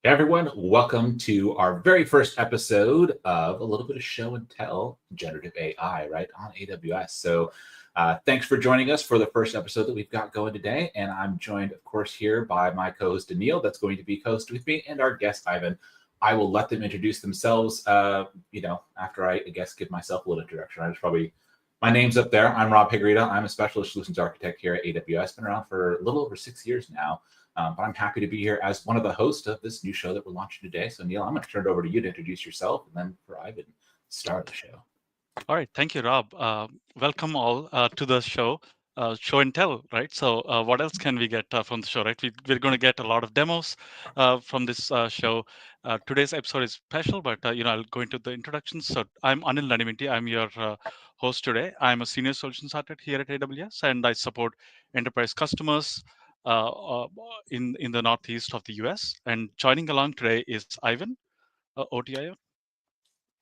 Hey everyone, welcome to our very first episode of a little bit of show and tell generative AI, right, on AWS. So thanks for joining us for the first episode that we've got going today. And I'm joined, of course, here by my co-host, Anil, that's going to be co-host with me, and our guest, Ivan. I will let them introduce themselves, after I guess, give myself a little introduction. My name's up there. I'm Rob Higrita. I'm a specialist solutions architect here at AWS. Been around for a little over 6 years now. But I'm happy to be here as one of the hosts of this new show that we're launching today. So, Neil, I'm going to turn it over to you to introduce yourself, and then for Ivan, start the show. All right, thank you, Rob. Welcome all to the show and tell, right? So, what else can we get from the show, right? We're going to get a lot of demos from this show. Today's episode is special, but I'll go into the introduction. So, I'm Anil Nadiminti. I'm your host today. I'm a senior solutions architect here at AWS, and I support enterprise customers in the northeast of the US. And joining along today is Ivan, OTIO.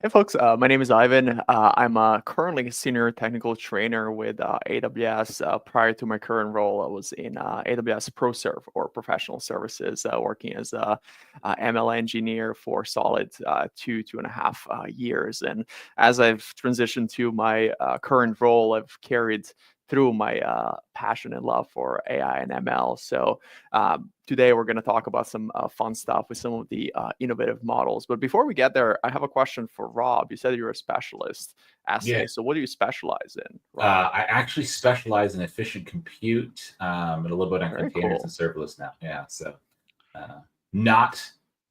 Hey folks, my name is Ivan. I'm currently a senior technical trainer with AWS. Prior to my current role, I was in AWS ProServe or professional services, working as a ML engineer for solid 2.5 years. And as I've transitioned to my current role, I've carried through my passion and love for AI and ML. So today we're going to talk about some fun stuff with some of the innovative models. But before we get there, I have a question for Rob. You said you're a specialist. Yeah. So what do you specialize in, Rob? I actually specialize in efficient compute and a little bit on Very containers cool. and serverless now. Yeah, so not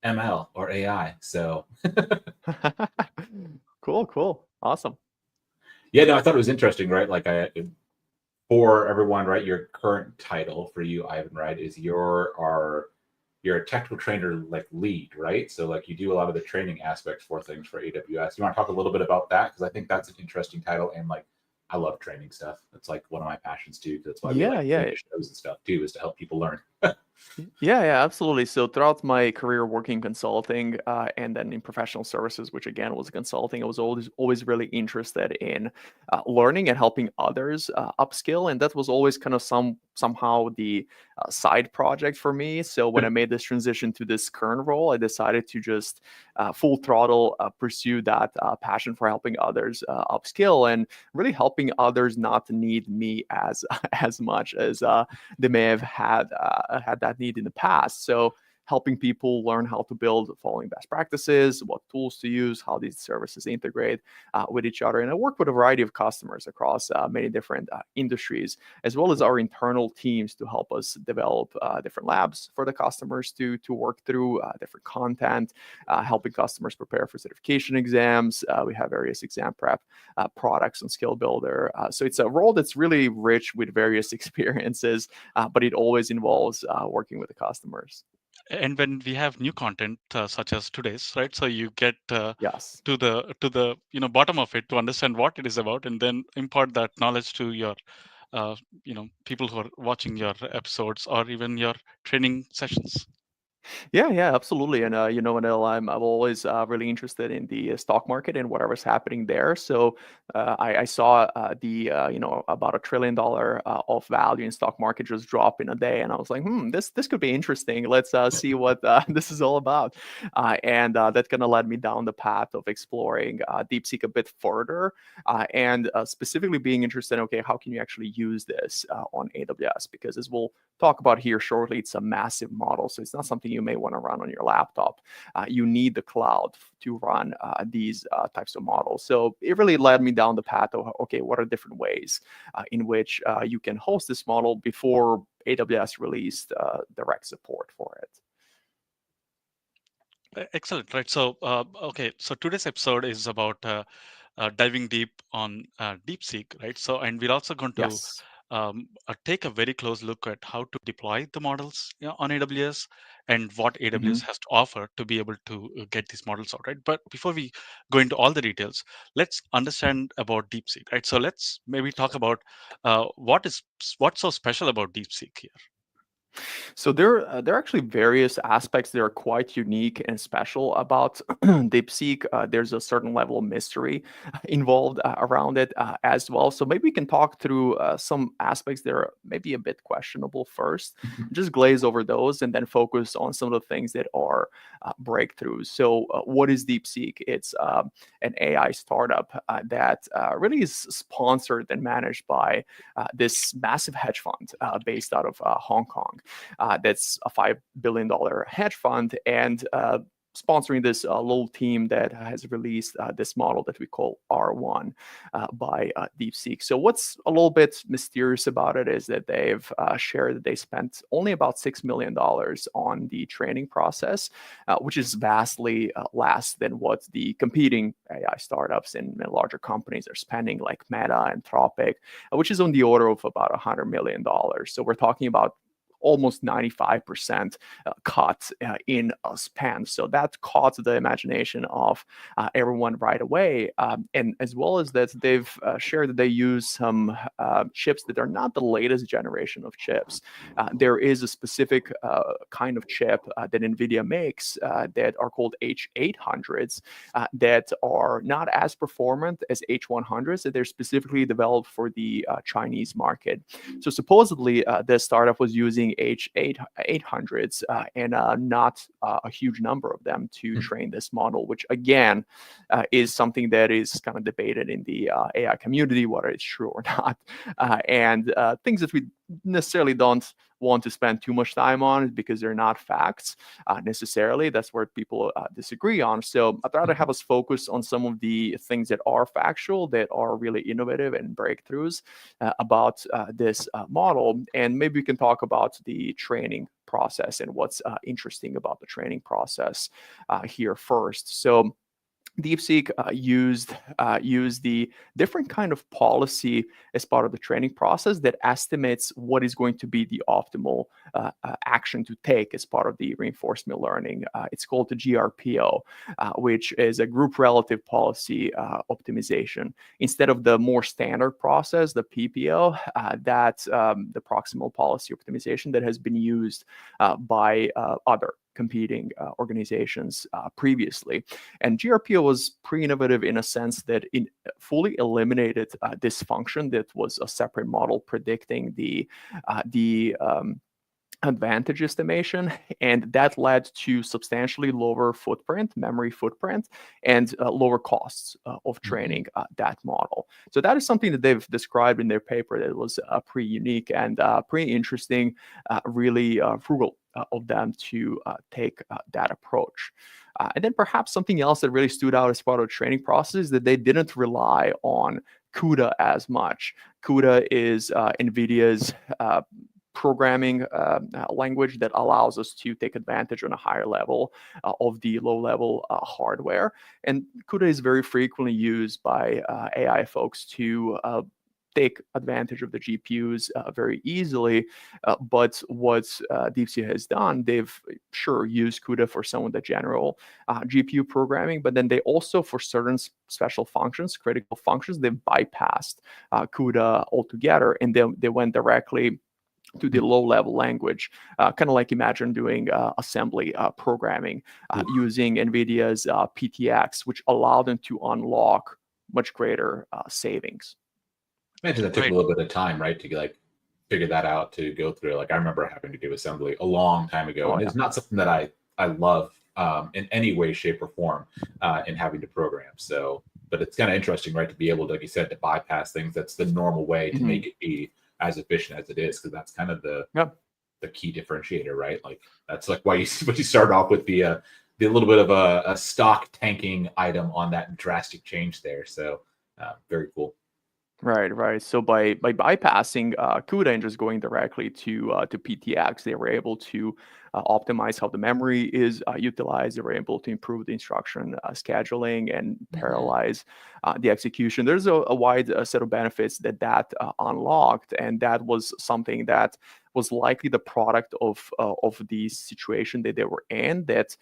ML or AI. So Cool. Awesome. yeah, no, I thought it was interesting, right? For everyone, right, your current title for you, Ivan, right, is you're a technical trainer lead, right? So you do a lot of the training aspects for things for AWS. You want to talk a little bit about that? Because I think that's an interesting title, and I love training stuff. It's one of my passions too. That's why we Yeah. doing shows and stuff too, is to help people learn. Yeah, absolutely. So throughout my career working consulting and then in professional services, which again was consulting, I was always really interested in learning and helping others upskill, and that was always kind of somehow the side project for me. So when I made this transition to this current role, I decided to just full throttle pursue that passion for helping others upskill and really helping others not to need me as much as they may have had that need in the past. So helping people learn how to build following best practices, what tools to use, how these services integrate with each other. And I work with a variety of customers across many different industries, as well as our internal teams to help us develop different labs for the customers to work through different content, helping customers prepare for certification exams. We have various exam prep products and skill builder. So it's a role that's really rich with various experiences, but it always involves working with the customers. And when we have new content such as today's, right? So you get Yes. to the bottom of it to understand what it is about, and then impart that knowledge to your people who are watching your episodes or even your training sessions. Yeah, absolutely. And Anil, I'm always really interested in the stock market and whatever's happening there. So I saw about $1 trillion of value in stock market just drop in a day, and I was like, this could be interesting. Let's see what this is all about. And that kind of led me down the path of exploring DeepSeek a bit further, and specifically being interested in, okay, how can you actually use this on AWS? Because as we'll talk about here shortly, it's a massive model, so it's not something you may want to run on your laptop. You need the cloud to run these types of models. So it really led me down the path of, okay, what are different ways in which you can host this model before AWS released direct support for it. Excellent, right? So so today's episode is about diving deep on DeepSeek, right? So, and we're also going to Yes. take a very close look at how to deploy the models on AWS and what AWS Mhm. has to offer to be able to get these models out, right? But before we go into all the details, let's understand about DeepSeek, right? So let's maybe talk about what's so special about DeepSeek here. So there are actually various aspects that are quite unique and special about DeepSeek. There's a certain level of mystery involved around it as well. So maybe we can talk through some aspects that are maybe a bit questionable first, just glaze over those, and then focus on some of the things that are breakthroughs. So what is DeepSeek? It's an AI startup that really is sponsored and managed by this massive hedge fund based out of Hong Kong. That's a $5 billion hedge fund, and sponsoring this little team that has released this model that we call R1 by DeepSeek. So what's a little bit mysterious about it is that they've shared that they spent only about $6 million on the training process, which is vastly less than what the competing AI startups and larger companies are spending, like Meta and Anthropic, which is on the order of about $100 million. So we're talking about almost 95% cut in a span. So that caught the imagination of everyone right away. And as well as that, they've shared that they use some chips that are not the latest generation of chips. There is a specific kind of chip that NVIDIA makes that are called H800s that are not as performant as H100s, that they're specifically developed for the Chinese market. So supposedly, this startup was using H800s and not a huge number of them to train this model, which again is something that is kind of debated in the AI community, whether it's true or not, and things that we necessarily don't want to spend too much time on because they're not facts necessarily. That's where people disagree on. So I'd rather have us focus on some of the things that are factual, that are really innovative and breakthroughs about this model. And maybe we can talk about the training process and what's interesting about the training process here first. So DeepSeek used the different kind of policy as part of the training process that estimates what is going to be the optimal action to take as part of the reinforcement learning. It's called the GRPO, which is a group relative policy optimization. Instead of the more standard process, the PPO, the proximal policy optimization that has been used by other competing organizations previously. And GRPO was pretty innovative in a sense that it fully eliminated this function that was a separate model predicting the advantage estimation, and that led to substantially lower memory footprint, and lower costs of training that model. So that is something that they've described in their paper that was pretty unique and pretty interesting, really frugal of them to take that approach. And then perhaps something else that really stood out as part of the training process is that they didn't rely on CUDA as much. CUDA is NVIDIA's programming language that allows us to take advantage on a higher level of the low-level hardware. And CUDA is very frequently used by AI folks to take advantage of the GPUs very easily. But what DeepSeek has done, they've used CUDA for some of the general GPU programming, but then they also, for certain special functions, critical functions, they've bypassed CUDA altogether, and they went directly to the low-level language, kind of like imagine doing assembly programming using NVIDIA's PTX, which allowed them to unlock much greater savings. Imagine that took a little bit of time, right, to like figure that out, to go through. Like I remember having to do assembly a long time ago, and it's not something that I love in any way, shape, or form in having to program. So, but it's kind of interesting, right, to be able to, like you said, to bypass things. That's the normal way to make it be as efficient as it is, because that's kind of the key differentiator, right? Like that's like why you start off with the little bit of a stock tanking item on that drastic change there. So very cool. Right. So by bypassing CUDA and just going directly to PTX, they were able to optimize how the memory is utilized. They were able to improve the instruction scheduling and parallelize the execution. There's a wide set of benefits that unlocked, and that was something that was likely the product of the situation that they were in, that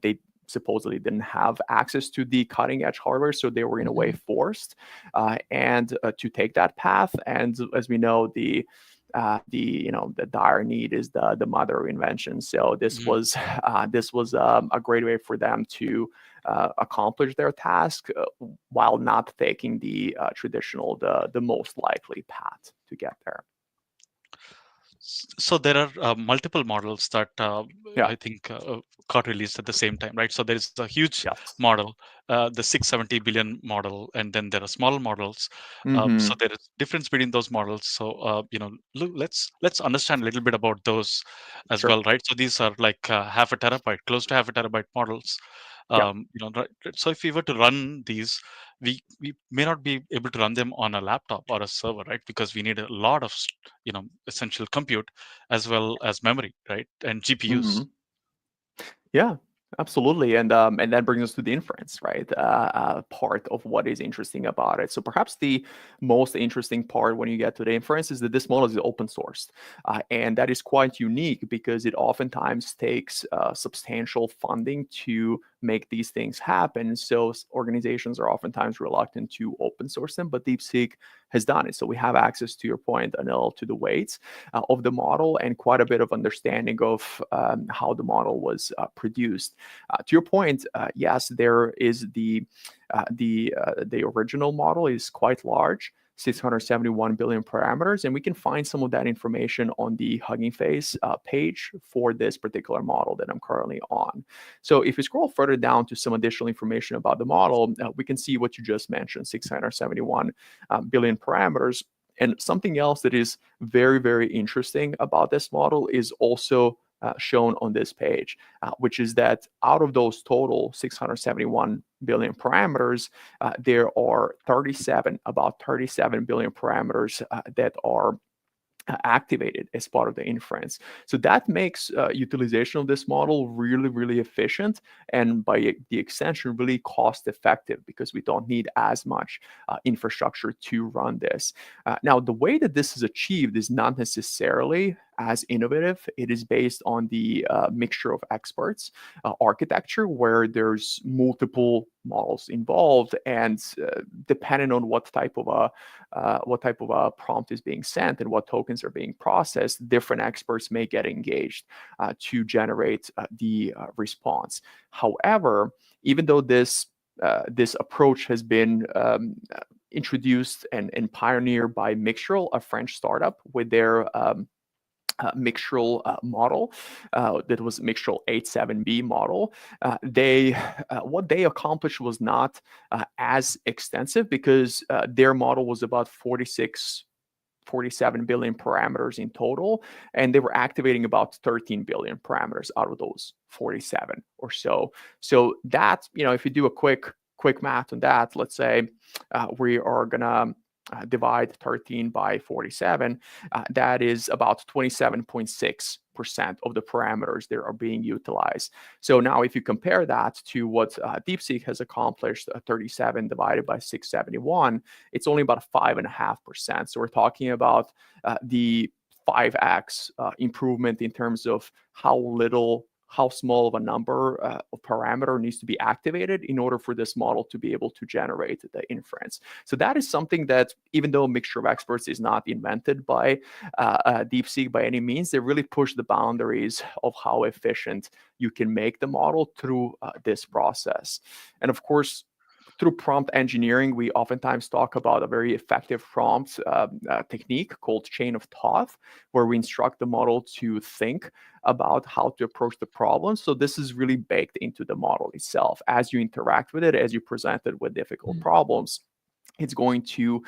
they supposedly didn't have access to the cutting edge hardware, so they were in a way forced and to take that path. And as we know, the the dire need is the mother of invention. So this Mhm. was a great way for them to accomplish their task while not taking the traditional, the most likely path to get there. So there are multiple models that Yeah. I think got released at the same time, right? So there is a huge Yes. model, the 670 billion model, and then there are smaller models. So Mm-hmm. there is difference between those models. So let's understand a little bit about those as Sure. well, right? So these are like half a terabyte, close to half a terabyte models. Yeah. Right? So if we were to run these, we may not be able to run them on a laptop or a server, right? Because we need a lot of essential compute as well as memory, right? And Mm-hmm. GPUs. Yeah, absolutely. And that brings us to the inference, right? Part of what is interesting about it. So perhaps the most interesting part when you get to the inference is that this model is open sourced. And that is quite unique because it oftentimes takes substantial funding to make these things happen. So organizations are oftentimes reluctant to open source them, but DeepSeek has done it. So we have access, to your point, Anil, to the weights of the model and quite a bit of understanding of how the model was produced. To your point, yes, there is the original model is quite large. 671 billion parameters, and we can find some of that information on the Hugging Face page for this particular model that I'm currently on. So if you scroll further down to some additional information about the model, we can see what you just mentioned, 671 billion parameters. And something else that is very, very interesting about this model is also shown on this page, which is that out of those total 671 billion parameters, there are about 37 billion parameters that are activated as part of the inference. So that makes utilization of this model really, really efficient, and by the extension, really cost effective because we don't need as much infrastructure to run this. Now, the way that this is achieved is not necessarily as innovative. It is based on the mixture of experts architecture, where there's multiple models involved, and depending on what type of a prompt is being sent and what tokens are being processed, different experts may get engaged to generate the response. However, even though this approach has been introduced and pioneered by Mixtral, a French startup, with their Mixtral model that was Mixtral 87B model. What they accomplished was not as extensive because their model was about 47 billion parameters in total, and they were activating about 13 billion parameters out of those 47 or so. So that, if you do a quick math on that, let's say we are gonna divide 13 by 47, that is about 27.6% of the parameters that are being utilized. So now if you compare that to what DeepSeek has accomplished, 37 divided by 671, it's only about 5.5%. So we're talking about the 5x improvement in terms of how small of a number of parameter needs to be activated in order for this model to be able to generate the inference. So that is something that, even though a mixture of experts is not invented by DeepSeek by any means, they really push the boundaries of how efficient you can make the model through this process. And of course, through prompt engineering, we oftentimes talk about a very effective prompt technique called chain of thought, where we instruct the model to think about how to approach the problem. So this is really baked into the model itself. As you interact with it, as you present it with difficult problems, it's going to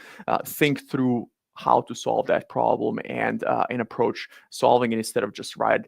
think through how to solve that problem and approach solving it instead of just right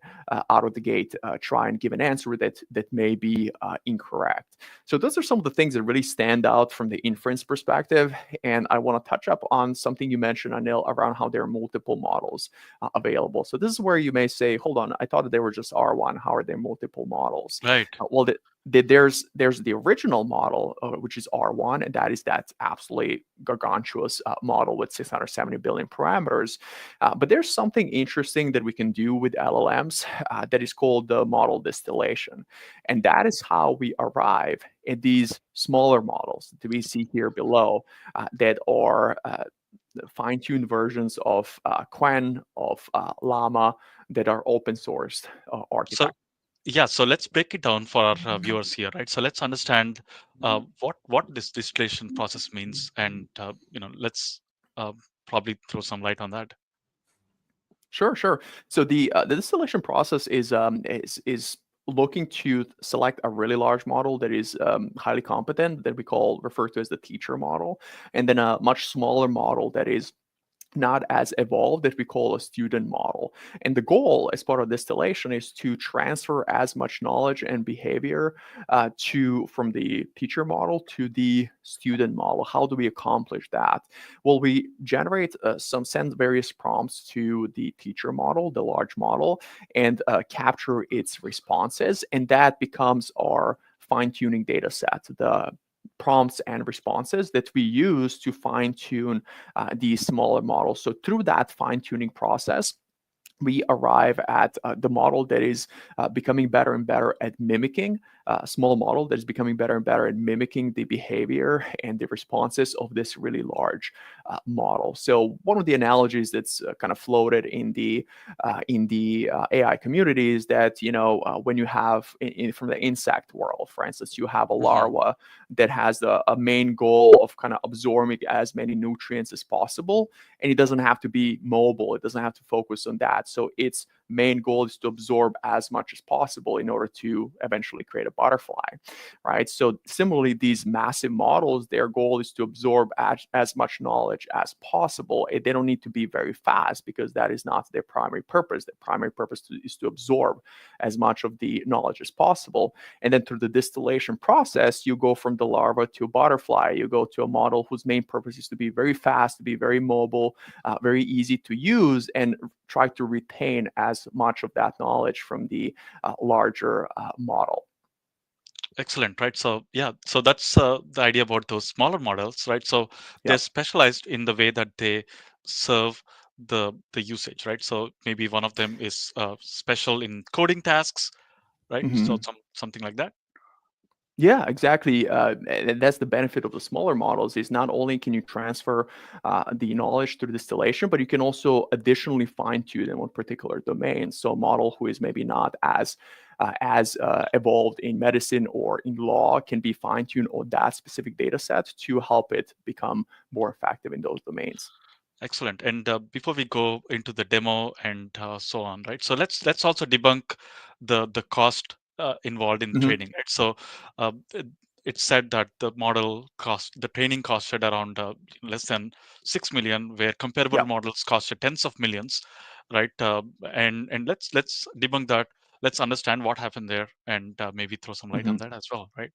out of the gate try and give an answer that may be incorrect. So those are some of the things that really stand out from the inference perspective. And I want to touch up on something you mentioned, Anil, around how there are multiple models available. So this is where you may say, hold on, I thought that they were just R1. How are there multiple models? Right. Well, there's the original model, which is R1, and that absolutely gargantuous model with 670 billion parameters. But there's something interesting that we can do with LLMs that is called the model distillation. And that is how we arrive at these smaller models that we see here below that are fine-tuned versions of Quen, of Llama that are open sourced So architects. yeah, so let's break it down for our viewers here, right? So let's understand what this distillation process means, and let's uh, probably throw some light on that. Sure, sure. So the distillation process is looking to select a really large model that is highly competent, that we refer to as the teacher model, and then a much smaller model that is not as evolved, that we call a student model. And the goal as part of distillation is to transfer as much knowledge and behavior from the teacher model to the student model. How do we accomplish that? Well, we generate send various prompts to the teacher model, the large model, and capture its responses. And that becomes our fine-tuning data set, the prompts and responses that we use to fine-tune these smaller models. So through that fine-tuning process, we arrive at the model that is becoming better and better at mimicking, a small model that is becoming better and better at mimicking the behavior and the responses of this really large model. So one of the analogies that's kind of floated in the AI community is that, when you have from the insect world, for instance, you have a larva that has a main goal of kind of absorbing as many nutrients as possible, and it doesn't have to be mobile. It doesn't have to focus on that. So its main goal is to absorb as much as possible in order to eventually create a butterfly, right? So similarly, these massive models, their goal is to absorb as much knowledge as possible. They don't need to be very fast, because that is not their primary purpose. Their primary purpose is to absorb as much of the knowledge as possible. And then through the distillation process, you go from the larva to a butterfly. You go to a model whose main purpose is to be very fast, to be very mobile, very easy to use, and try to retain as much of that knowledge from the larger model. Excellent, right? So yeah, so that's the idea about those smaller models, right? So they're Yep. specialized in the way that they serve the usage, right? So maybe one of them is special in coding tasks, right? So Mhm. something like that. Yeah, exactly. And that's the benefit of the smaller models, is not only can you transfer the knowledge through distillation, but you can also additionally fine tune in one particular domain. So a model who is maybe not as evolved in medicine or in law can be fine tuned on that specific data set to help it become more effective in those domains. Excellent. And before we go into the demo and so on, right? So let's also debunk the cost involved in Mhm. training, right? So it's said that the training costed around less than 6 million, where comparable Yep. models costed tens of millions, right? And let's debunk that. Let's understand what happened there, and maybe throw some light on Mhm. that as well, right?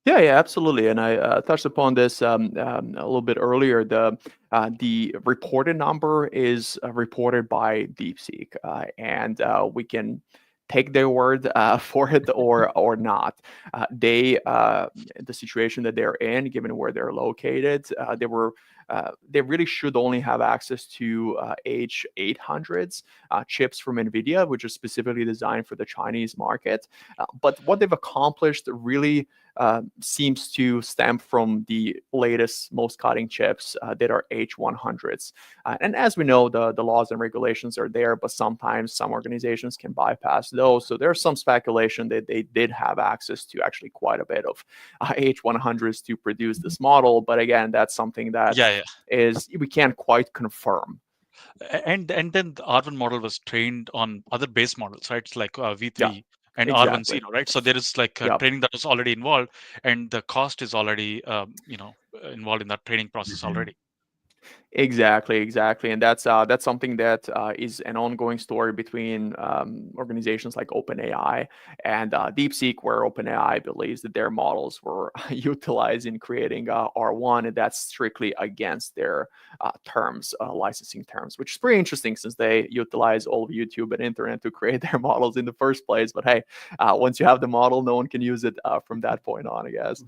Yeah, yeah, absolutely. And I touched upon this a little bit earlier. The reported number is reported by DeepSeek, and we can take their word for it or not. The situation that they're in, given where they're located, they really should only have access to H800s chips from NVIDIA, which are specifically designed for the Chinese market. But what they've accomplished really seems to stem from the latest, most cutting chips that are H100s. And as we know, the laws and regulations are there, but sometimes some organizations can bypass those. So there's some speculation that they did have access to actually quite a bit of H100s to produce this model. But again, that's something that Yeah, we can't quite confirm. And then the R1 model was trained on other base models, right? It's like Yeah, V3 and exactly. R10, right? So there is like Yep. training that was already involved, and the cost is already involved in that training process Mhm. already. Exactly, and that's something that is an ongoing story between organizations like OpenAI and DeepSeek, where OpenAI believes that their models were utilized in creating R1, and that's strictly against their licensing terms, which is pretty interesting since they utilize all of YouTube and internet to create their models in the first place. But hey, once you have the model, no one can use it from that point on, I guess.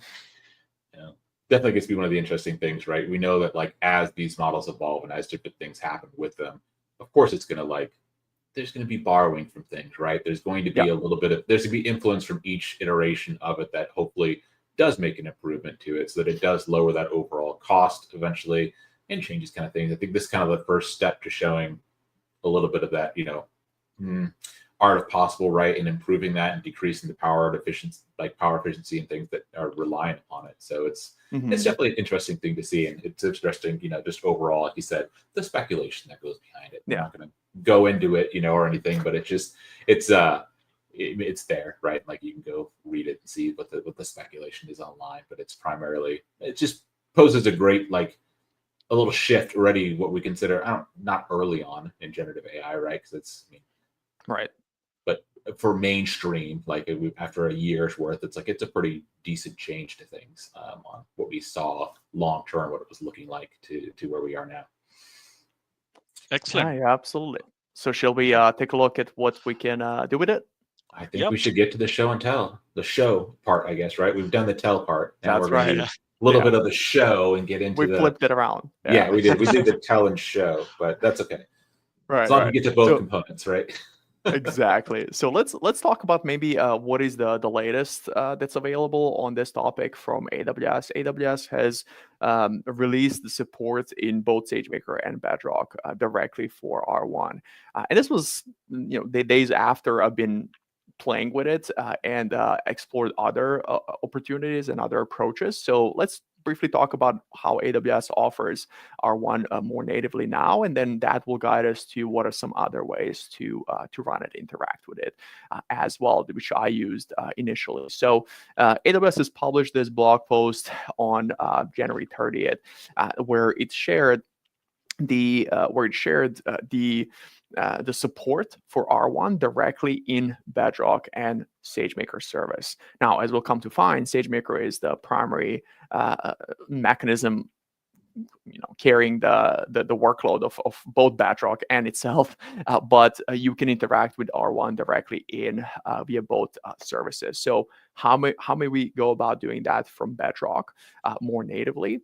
Yeah. Definitely gets to be one of the interesting things, right? We know that like as these models evolve and as different things happen with them, of course it's gonna like there's gonna be borrowing from things, right? There's going to Yeah. be a little bit of there's gonna be influence from each iteration of it that hopefully does make an improvement to it so that it does lower that overall cost eventually. and changes kind of things. I think this is kind of the first step to showing a little bit of that, art of possible, right, and improving that and decreasing the power efficiency and things that are reliant on it. So it's definitely an interesting thing to see, and it's interesting, just overall, like you said, the speculation that goes behind it. I'm not going to go into it, or anything, but it's there, right? Like you can go read it and see what the speculation is online, but it just poses a great, like, a little shift already, what we consider, not early on in generative AI, right? Because right. But for mainstream, like after a year's worth, it's a pretty decent change to things on what we saw long term, what it was looking like to where we are now. Excellent. Yeah, absolutely. So shall we take a look at what we can do with it? I think we should get to the show and tell, the show part, I guess, right? We've done the tell part. Now That's we're going to do a little bit of the show and get into we flipped it around. Yeah, we did. We did the tell and show, but that's okay. Right. As long as we get to both components, right? Exactly. So let's talk about maybe what is the latest that's available on this topic from AWS. AWS has released the support in both SageMaker and Bedrock directly for R1, and this was the days after I've been playing with it and explored other opportunities and other approaches. So let's briefly talk about how AWS offers R1 more natively now, and then that will guide us to what are some other ways to run it, interact with it as well, which I used initially. So AWS has published this blog post on January 30th, where it shared the support for R1 directly in Bedrock and SageMaker service. Now, as we'll come to find, SageMaker is the primary mechanism, carrying the workload of both Bedrock and itself, but you can interact with R1 directly in via both services. So how may we go about doing that from Bedrock more natively?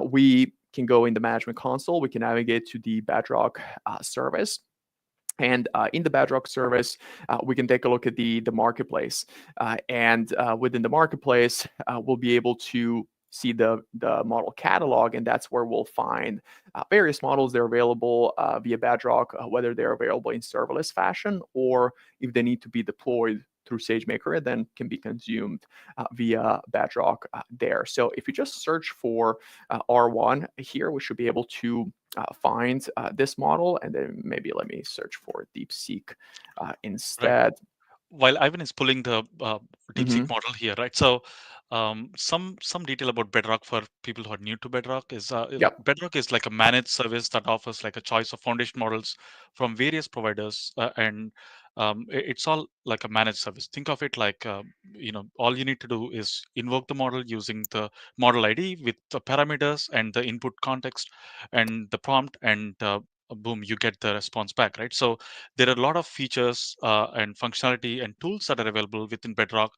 We can go in the management console. We can navigate to the Bedrock service. And in the Bedrock service, we can take a look at the marketplace. And within the marketplace, we'll be able to see the model catalog, and that's where we'll find various models that are available via Bedrock, whether they're available in serverless fashion or if they need to be deployed through SageMaker and then can be consumed via Bedrock there. So if you just search for R1 here, we should be able to find this model, and then maybe let me search for DeepSeek instead. Right. While Ivan is pulling the DeepSeek model here, right? So some detail about Bedrock for people who are new to Bedrock is Bedrock is like a managed service that offers like a choice of foundation models from various providers, and it's all like a managed service. Think of it like all you need to do is invoke the model using the model ID with the parameters and the input context and the prompt, and boom, you get the response back, right? So there are a lot of features and functionality and tools that are available within Bedrock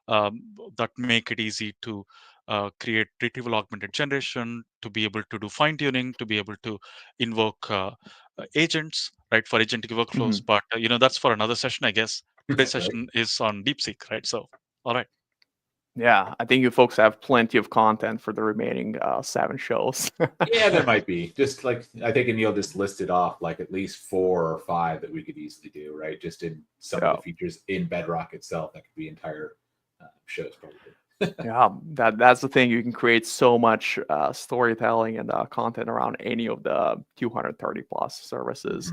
that make it easy to create retrieval augmented generation, to be able to do fine tuning, to be able to invoke agents, right, for agentic workflows. But that's for another session, I guess. Today's session is on DeepSeek, right? So, all right. Yeah, I think you folks have plenty of content for the remaining 7 shows. Yeah, there might be. Just like I think Anil just listed off like at least 4 or 5 that we could easily do, right? Just in some of the features in Bedrock itself, that could be entire shows probably. Yeah, that's the thing. You can create so much storytelling and content around any of the 230 plus services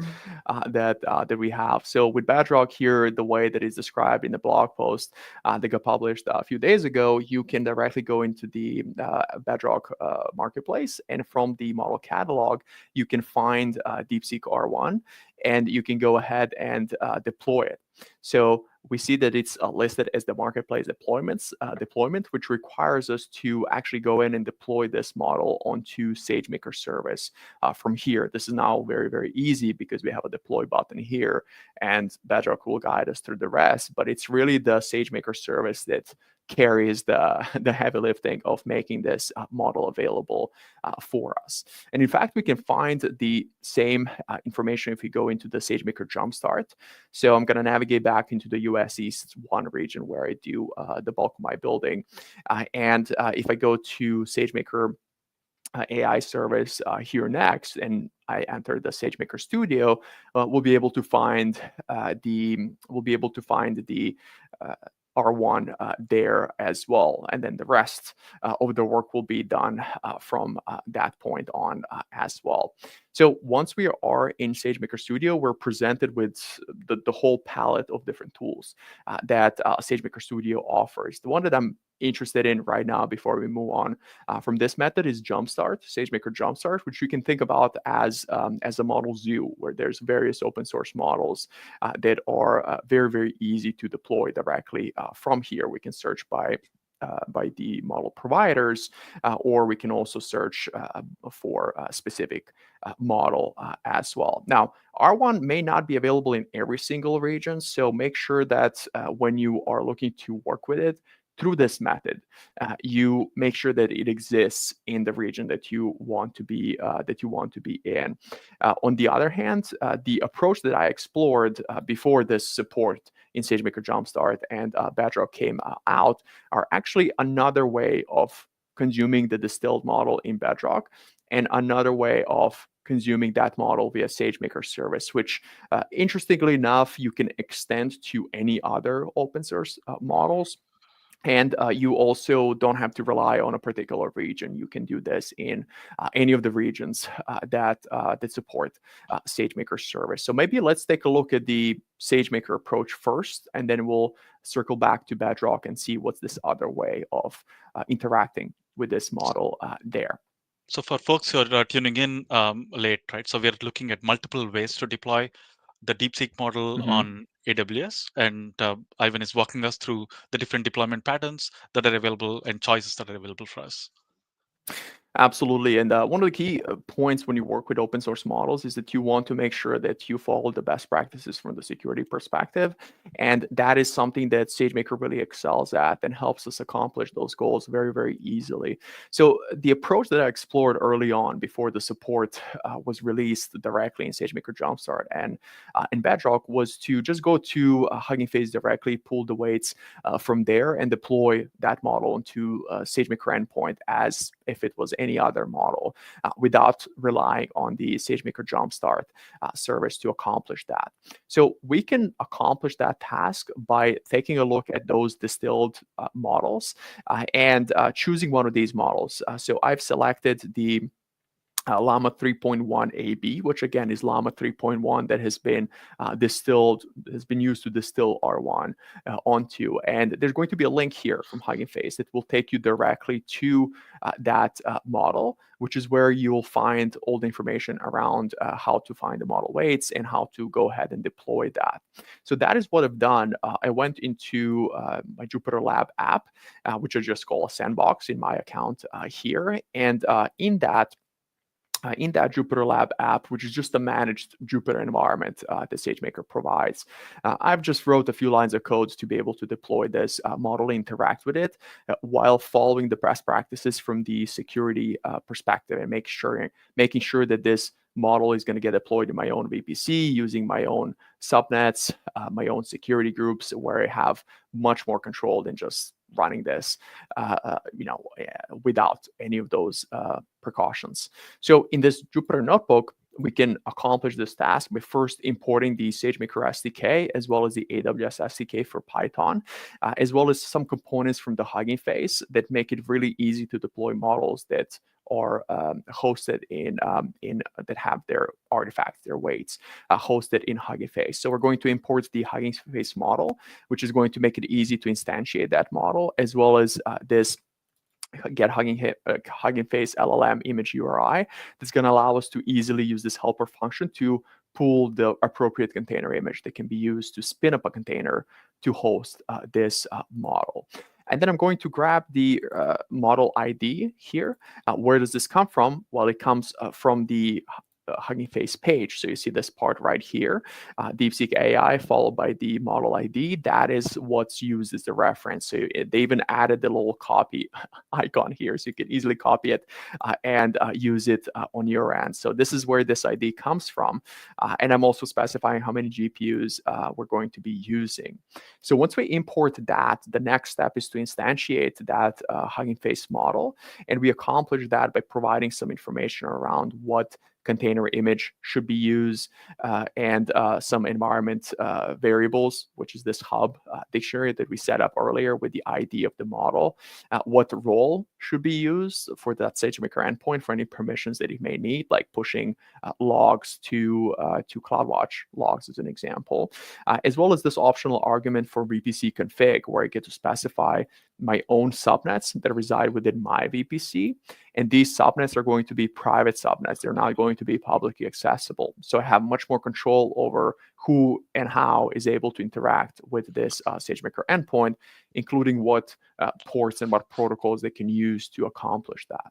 that we have. So with Bedrock here, the way that is described in the blog post that got published a few days ago, you can directly go into the Bedrock marketplace, and from the model catalog, you can find DeepSeek R1, and you can go ahead and deploy it. So we see that it's listed as the marketplace deployment, which requires us to actually go in and deploy this model onto SageMaker service from here. This is now very, very easy because we have a deploy button here, and Bedrock will guide us through the rest. But it's really the SageMaker service that carries the heavy lifting of making this model available for us. And in fact, we can find the same information if we go into the SageMaker Jumpstart. So I'm going to navigate back into the US East 1 region where I do the bulk of my building. And if I go to SageMaker AI service here next, and I enter the SageMaker Studio, we'll be able to find the R1 there as well, and then the rest of the work will be done from that point on as well. So once we are in SageMaker Studio, we're presented with the whole palette of different tools that SageMaker Studio offers. The one that I'm interested in right now before we move on from this method is Jumpstart, SageMaker Jumpstart, which you can think about as a model zoo, where there's various open source models that are very, very easy to deploy directly from here. We can search by the model providers, or we can also search for a specific model as well. Now, R1 may not be available in every single region, so make sure that when you are looking to work with it through this method, you make sure that it exists in the region that you want to be in. On the other hand, the approach that I explored before this support in SageMaker Jumpstart and Bedrock came out are actually another way of consuming the distilled model in Bedrock, and another way of consuming that model via SageMaker service, which interestingly enough, you can extend to any other open source models. And you also don't have to rely on a particular region. You can do this in any of the regions that support SageMaker service. So maybe let's take a look at the SageMaker approach first, and then we'll circle back to Bedrock and see what's this other way of interacting with this model there. So for folks who are tuning in late, right? So we're looking at multiple ways to deploy the DeepSeek model on AWS, and Ivan is walking us through the different deployment patterns that are available and choices that are available for us. Absolutely. And one of the key points when you work with open source models is that you want to make sure that you follow the best practices from the security perspective. And that is something that SageMaker really excels at and helps us accomplish those goals very, very easily. So the approach that I explored early on before the support was released directly in SageMaker Jumpstart and in Bedrock was to just go to Hugging Face directly, pull the weights from there, and deploy that model into SageMaker endpoint as if it was any other model without relying on the SageMaker Jumpstart service to accomplish that. So we can accomplish that task by taking a look at those distilled models and choosing one of these models. So I've selected the Llama 3.1 AB, which again is Llama 3.1 that has been used to distill R1 onto. And there's going to be a link here from Hugging Face that will take you directly to that model, which is where you'll find all the information around how to find the model weights and how to go ahead and deploy that. So that is what I've done. I went into my Jupyter Lab app, which I just call a sandbox in my account here. And in that Jupyter Lab app, which is just a managed Jupyter environment that SageMaker provides, I've just wrote a few lines of code to be able to deploy this model, interact with it, while following the best practices from the security perspective, and making sure that this model is going to get deployed in my own VPC using my own subnets, my own security groups, where I have much more control than just running this, without any of those precautions. So in this Jupyter notebook, we can accomplish this task by first importing the SageMaker SDK, as well as the AWS SDK for Python, as well as some components from the Hugging Face that make it really easy to deploy models that are hosted in that have their artifacts, their weights hosted in Hugging Face. So we're going to import the Hugging Face model, which is going to make it easy to instantiate that model, as well as this get Hugging Face LLM image URI that's going to allow us to easily use this helper function to pull the appropriate container image that can be used to spin up a container to host this model. And then I'm going to grab the model ID here. Where does this come from? Well, it comes from the Hugging Face page. So you see this part right here, DeepSeek AI followed by the model ID. That is what's used as the reference. So they even added the little copy icon here, so you can easily copy it and use it on your end. So this is where this ID comes from. And I'm also specifying how many GPUs we're going to be using. So once we import that, the next step is to instantiate that Hugging Face model. And we accomplish that by providing some information around what container image should be used and some environment variables, which is this hub dictionary that we set up earlier with the ID of the model, what role should be used for that SageMaker endpoint for any permissions that it may need, like pushing logs to CloudWatch logs as an example, as well as this optional argument for VPC config, where I get to specify my own subnets that reside within my VPC. And these subnets are going to be private subnets. They're not going to be publicly accessible. So I have much more control over who and how is able to interact with this SageMaker endpoint, including what ports and what protocols they can use to accomplish that.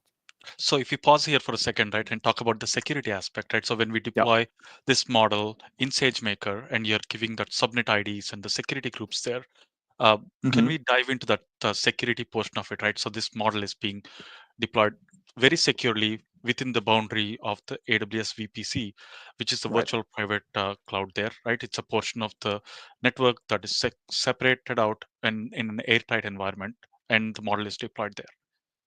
So if you pause here for a second, right, and talk about the security aspect, right? So when we deploy this model in SageMaker and you're giving that subnet IDs and the security groups there, can we dive into that security portion of it, right? So this model is being deployed very securely within the boundary of the AWS VPC, which is the virtual private cloud there, right? It's a portion of the network that is separated out and in an airtight environment, and the model is deployed there.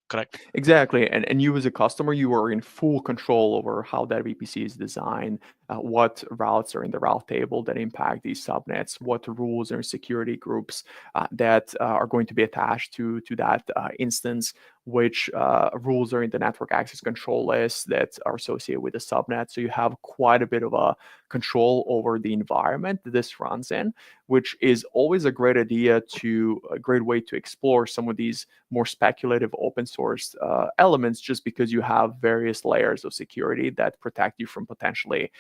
Correct? Exactly. And you as a customer, you are in full control over how that VPC is designed, what routes are in the route table that impact these subnets, what rules or security groups that are going to be attached to that instance, which rules are in the network access control list that are associated with the subnet. So you have quite a bit of a control over the environment that this runs in, which is always a great a great way to explore some of these more speculative open source elements, just because you have various layers of security that protect you from potentially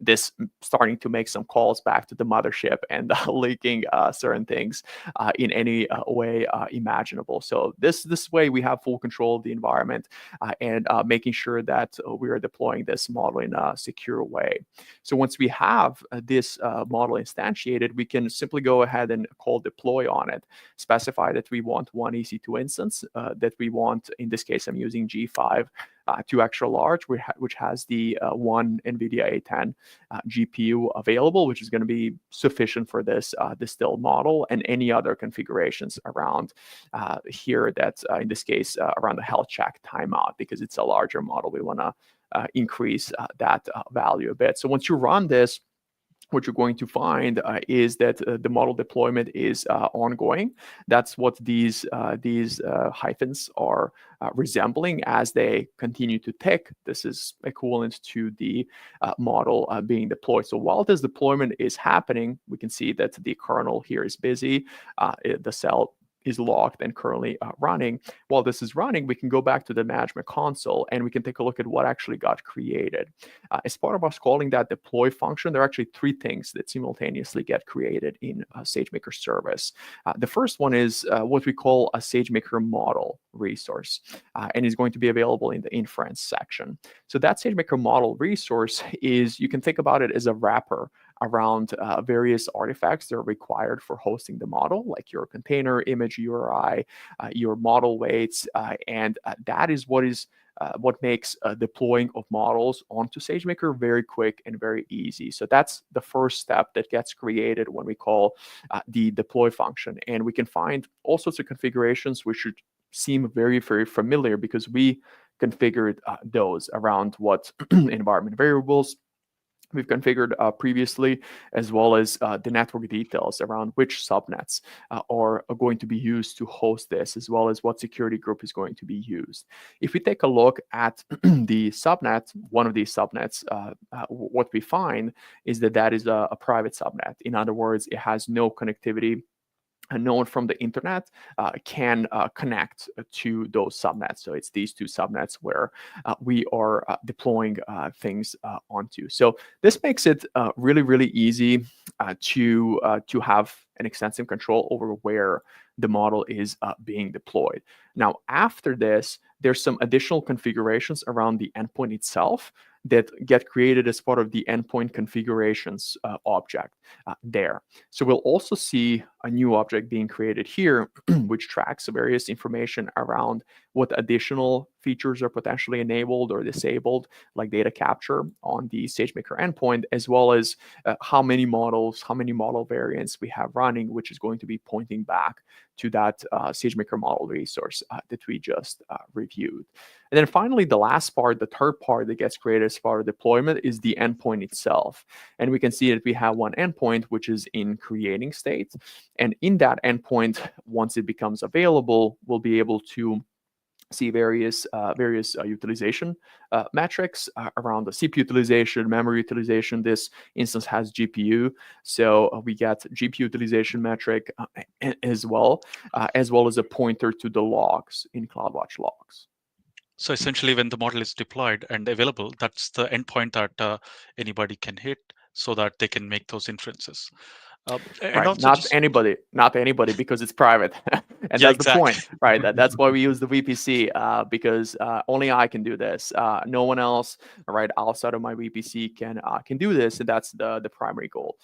this starting to make some calls back to the mothership and leaking certain things in any way imaginable. So this way we have full control of the environment and making sure that we are deploying this model in a secure way. So once we have this model instantiated, we can simply go ahead and call deploy on it, specify that we want one EC2 instance, that we want, in this case, I'm using G5 2 extra large, which has the one NVIDIA A10 GPU available, which is going to be sufficient for this distilled model, and any other configurations around here that, in this case, around the health check timeout, because it's a larger model. We want to increase that value a bit. So once you run this, what you're going to find is that the model deployment is ongoing. That's what these hyphens are resembling as they continue to tick. This is equivalent to the model being deployed. So while this deployment is happening, we can see that the kernel here is busy. The cell is locked and currently running. While this is running, we can go back to the management console and we can take a look at what actually got created. As part of us calling that deploy function, there are actually three things that simultaneously get created in a SageMaker service. The first one is what we call a SageMaker model resource, and is going to be available in the inference section. So that SageMaker model resource is, you can think about it as a wrapper around various artifacts that are required for hosting the model, like your container image URI, your model weights, and that is what makes deploying of models onto SageMaker very quick and very easy. So that's the first step that gets created when we call the deploy function. And we can find all sorts of configurations which should seem very, very familiar, because we configured those around what environment variables we've configured previously, as well as the network details around which subnets are going to be used to host this, as well as what security group is going to be used. If we take a look at the subnet, one of these subnets, what we find is that is a private subnet. In other words, it has no connectivity, and no one from the internet can connect to those subnets. So it's these two subnets where we are deploying things onto. So this makes it really, really easy to have an extensive control over where the model is being deployed. Now, after this, there's some additional configurations around the endpoint itself that get created as part of the endpoint configurations object there. So we'll also see a new object being created here, which tracks various information around what additional features are potentially enabled or disabled, like data capture on the SageMaker endpoint, as well as how many models, how many model variants we have running, which is going to be pointing back to that SageMaker model resource that we just reviewed. And then finally, the last part, the third part that gets created as part of deployment is the endpoint itself. And we can see that we have one endpoint, which is in creating state. And in that endpoint, once it becomes available, we'll be able to see various utilization metrics around the CPU utilization, memory utilization. This instance has GPU, so we get GPU utilization metric as well as a pointer to the logs in CloudWatch logs. So essentially, when the model is deployed and available, that's the endpoint that anybody can hit so that they can make those inferences. And Right, also not anybody, because it's private, and Yeah, that's the point, exactly. right? That's why we use the VPC, because only I can do this. No one else, right, outside of my VPC can do this, and that's the primary goal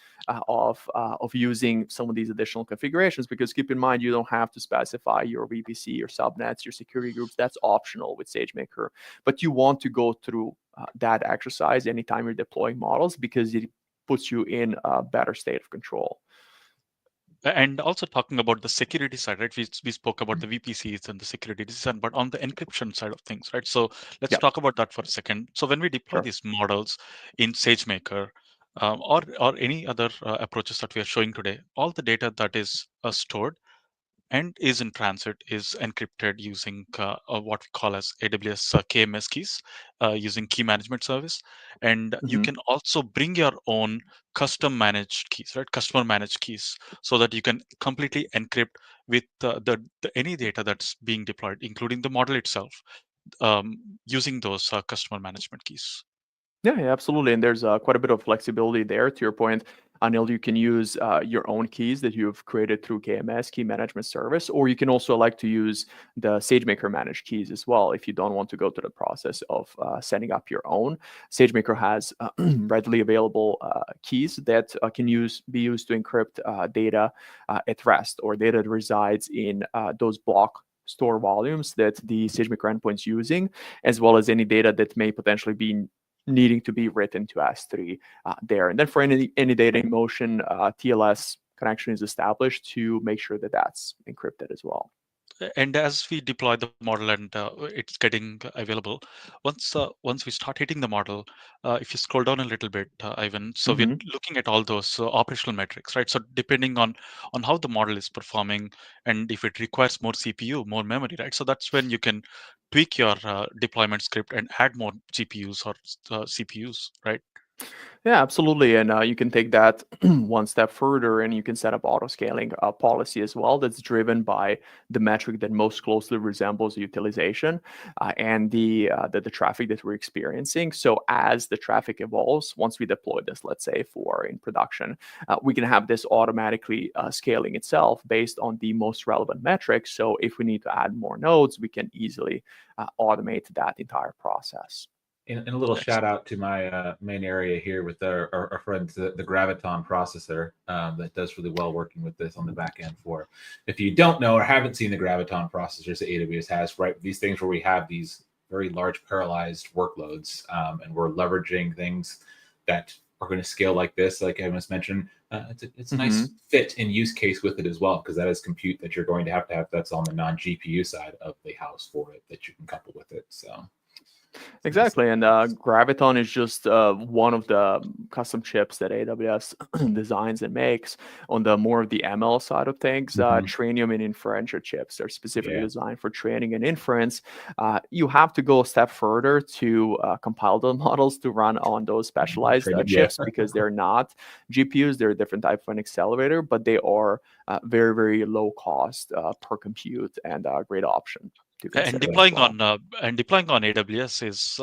of using some of these additional configurations. Because keep in mind, you don't have to specify your VPC, your subnets, your security groups. That's optional with SageMaker, but you want to go through that exercise anytime you're deploying models, because it puts you in a better state of control. And also talking about the security side, right? We spoke about the VPCs and the security design, but on the encryption side of things, right? So let's talk about that for a second. So when we deploy these models in SageMaker, or any other approaches that we are showing today, all the data that is stored and is in transit is encrypted using what we call as AWS KMS keys, using key management service. And you can also bring your own custom managed keys, right? Customer managed keys, so that you can completely encrypt with any data that's being deployed, including the model itself, using those customer management keys. Yeah, absolutely. And there's quite a bit of flexibility there. To your point, Anil, you can use your own keys that you've created through KMS, Key Management Service, or you can also like to use the SageMaker managed keys as well if you don't want to go through the process of setting up your own. SageMaker has readily available keys that can be used to encrypt data at rest, or data that resides in those block store volumes that the SageMaker endpoint's using, as well as any data that may potentially be needing to be written to S3 there. And then for any data in motion, TLS connection is established to make sure that that's encrypted as well. And as we deploy the model and it's getting available, once we start hitting the model, if you scroll down a little bit, Ivan, so we're looking at all those operational metrics, right? So depending on how the model is performing, and if it requires more CPU, more memory, right? So that's when you can tweak your deployment script and add more GPUs or CPUs, right? Yeah, absolutely. And you can take that one step further, and you can set up auto scaling policy as well that's driven by the metric that most closely resembles utilization and the traffic that we're experiencing. So as the traffic evolves, once we deploy this, let's say for in production, we can have this automatically scaling itself based on the most relevant metrics. So if we need to add more nodes, we can easily automate that entire process. And a little shout out to my main area here with our friends, the Graviton processor that does really well working with this on the back end for. If you don't know or haven't seen the Graviton processors that AWS has, right, these things where we have these very large parallelized workloads, and we're leveraging things that are going to scale like this, like I was mentioned. It's a nice fit and use case with it as well, because that is compute that you're going to have that's on the non-GPU side of the house for it that you can couple with it. So. Exactly, and Graviton is just one of the custom chips that AWS designs and makes. On the more of the ML side of things, Trainium and inferential chips are specifically designed for training and inference. You have to go a step further to compile the models to run on those specialized chips, because they're not GPUs. They're a different type of an accelerator, but they are very, very low cost per compute, and a great option. And deploying on AWS is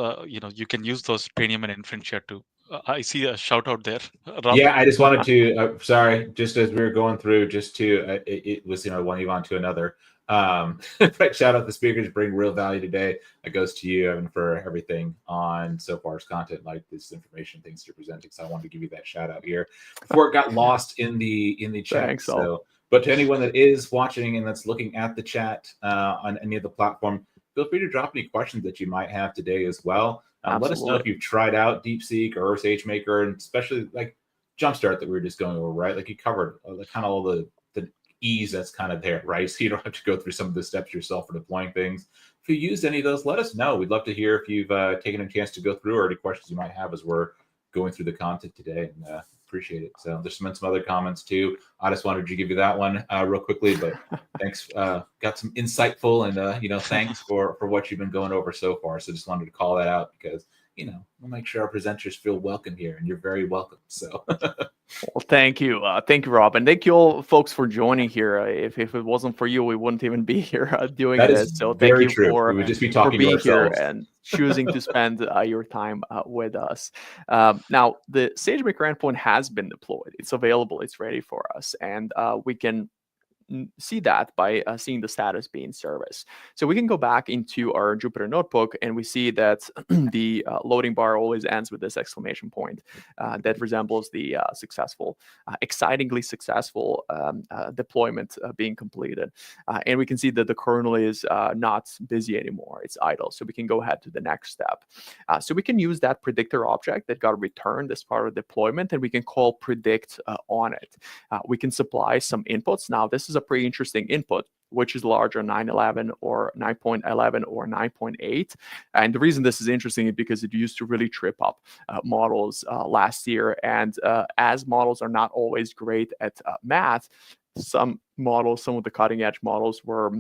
you can use those Trainium and Inferentia to. I see a shout out there, Rob. Yeah, I just wanted to. Sorry, just as we were going through, just to it was one Ivan to another. Right, shout out the speakers bring real value today. That goes to you, Evan, for everything on so far's content, like this information, things you're presenting. So I wanted to give you that shout out here before it got lost in the chat. Thanks, so, but to anyone that is watching and that's looking at the chat on any of the platform, feel free to drop any questions that you might have today as well. Let us know if you've tried out DeepSeek or SageMaker, and especially like Jumpstart that we were just going over, right? Like you covered kind of all the ease that's kind of there, right? So you don't have to go through some of the steps yourself for deploying things. If you used any of those, let us know. We'd love to hear if you've taken a chance to go through or any questions you might have as we're going through the content today, and appreciate it. So there's some other comments too. I just wanted to give you that one real quickly, but thanks. Got some insightful and thanks for what you've been going over so far. So just wanted to call that out because we'll make sure our presenters feel welcome here, and you're very welcome. So. Well, thank you, Rob, and thank you all, folks, for joining here. If it wasn't for you, we wouldn't even be here doing this. So thank you we would just be for talking being to here ourselves and choosing to spend your time with us. Now, the SageMaker endpoint has been deployed. It's available. It's ready for us, and we can see that by seeing the status be in service. So we can go back into our Jupyter notebook and we see that the loading bar always ends with this exclamation point that resembles the excitingly successful deployment being completed. And we can see that the kernel is not busy anymore. It's idle. So we can go ahead to the next step. So we can use that predictor object that got returned as part of deployment, and we can call predict on it. We can supply some inputs. Now, this is a pretty interesting input, which is larger, 9.11 or 9.11 or 9.8. And the reason this is interesting is because it used to really trip up models last year. And as models are not always great at math, some of the cutting edge models were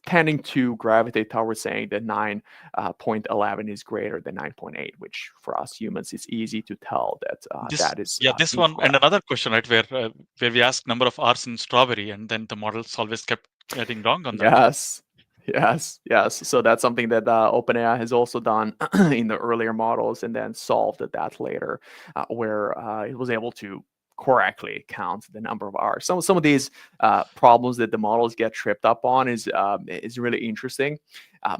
tending to gravitate towards saying that 9.11 is greater than 9.8, which for us humans is easy to tell that that is this incorrect. one and another question, right, where we asked number of R's in strawberry, and then the models always kept getting wrong on that. Yes. So that's something that OpenAI has also done in the earlier models, and then solved that later, where it was able to correctly count the number of R's. Some of these problems that the models get tripped up on is really interesting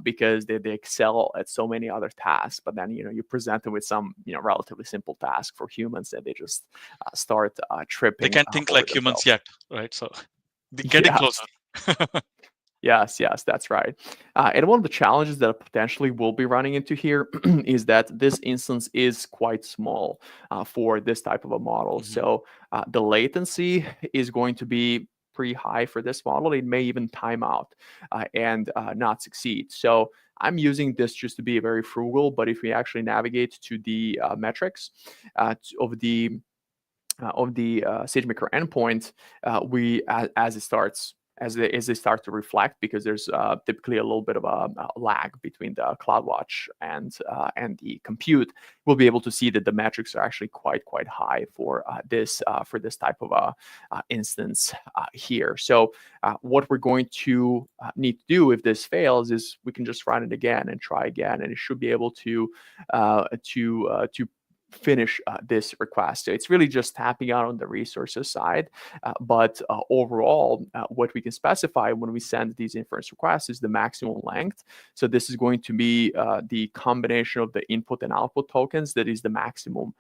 because they excel at so many other tasks, but then you present them with some relatively simple task for humans that they just start tripping. They can't think like humans yet, right? So they're getting closer. Yes, that's right. And one of the challenges that potentially we'll be running into here is that this instance is quite small for this type of a model. Mm-hmm. So the latency is going to be pretty high for this model. It may even time out and not succeed. So I'm using this just to be very frugal, but if we actually navigate to the metrics of the SageMaker endpoint, as they start to reflect, because there's typically a little bit of a lag between the CloudWatch and the compute, we'll be able to see that the metrics are actually quite high for this type of a instance here. So what we're going to need to do if this fails is we can just run it again and try again, and it should be able to finish this request. So it's really just tapping out on the resources side, but overall, what we can specify when we send these inference requests is the maximum length. So this is going to be the combination of the input and output tokens. That is the maximum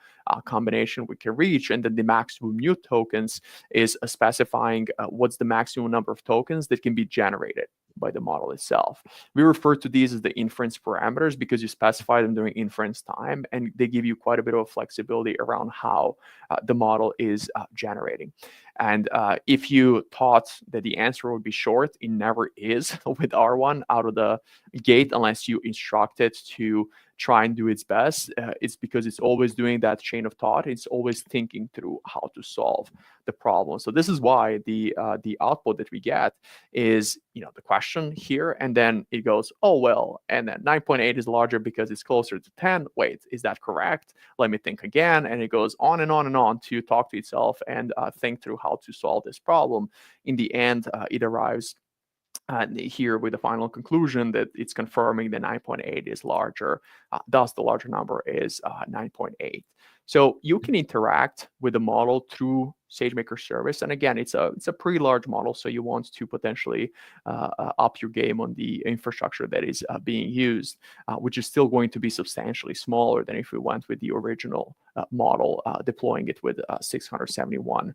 combination we can reach, and then the maximum new tokens is specifying what's the maximum number of tokens that can be generated by the model itself. We refer to these as the inference parameters because you specify them during inference time, and they give you quite a bit of flexibility around how the model is generating. And if you thought that the answer would be short, it never is with R1 out of the gate unless you instruct it to try and do its best. It's because it's always doing that chain of thought. It's always thinking through how to solve the problem. So this is why the output that we get is the question here, and then it goes, oh well, and then 9.8 is larger because it's closer to 10. Wait, is that correct? Let me think again, and it goes on and on and on to talk to itself and think through how to solve this problem. In the end, it arrives here with the final conclusion that it's confirming the 9.8 is larger. Thus, the larger number is 9.8. So you can interact with the model through SageMaker service. And again, it's a pretty large model, so you want to potentially up your game on the infrastructure that is being used, which is still going to be substantially smaller than if we went with the original model, deploying it with 671